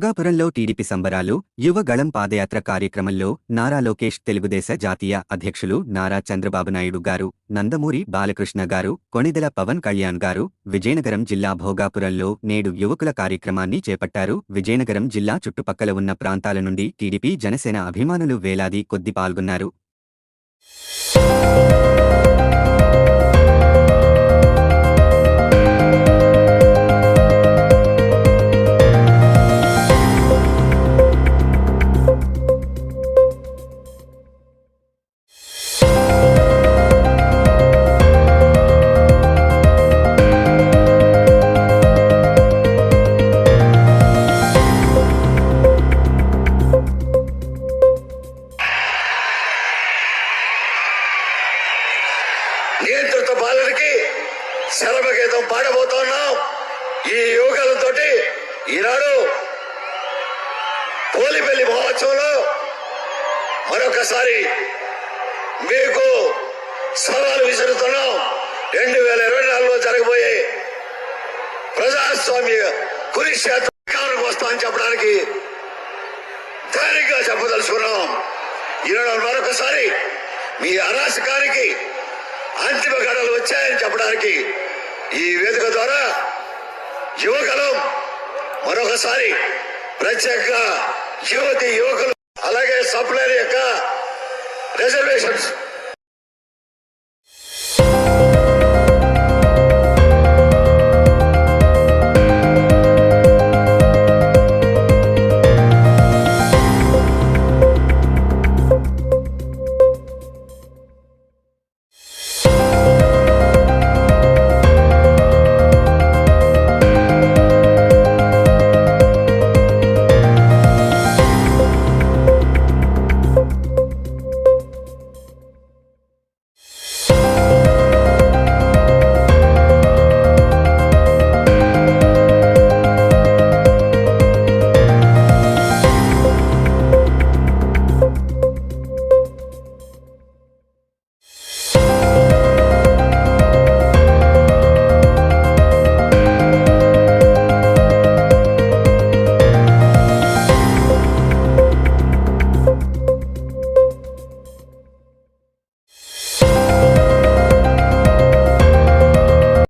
భోగాపురంలో TDP సంబరాలు యువగళం పాదయాత్ర కార్యక్రమంలో నారా లోకేష్, తెలుగుదేశ జాతీయ అధ్యక్షులు నారా చంద్రబాబు నాయుడు గారు, నందమూరి బాలకృష్ణ గారు, కొణిదెల పవన్ కళ్యాణ్ గారు విజయనగరం జిల్లా భోగాపురంలో నేడు యువకుల కార్యక్రమాన్ని చేపట్టారు. విజయనగరం జిల్లా చుట్టుపక్కల ఉన్న ప్రాంతాల నుండి టీడీపీ, జనసేన అభిమానులు వేలాది కొద్ది పాల్గొన్నారు. నియంత్రిత పాలనకి శరభగీతం పాడబోతున్నాం. ఈ యువకులతో ఈనాడు పోలిపల్లి మహోత్సవంలో మరొకసారి మీకు సవాలు విసురుతున్నాం. 2024లో జరగబోయే ప్రజాస్వామ్య కురుక్షేత్రానికి వస్తామని చెప్పడానికి ధైర్యంగా చెప్పదలుచుకున్నాం. ఈనాడు మరొకసారి మీ అరాచకానికి అంతిమ గడలు వచ్చాయని చెప్పడానికి ఈ వేదిక ద్వారా యువకులు మరొకసారి ప్రత్యేకంగా యువకులు అలాగే సప్లైర్ యొక్క రిజర్వేషన్స్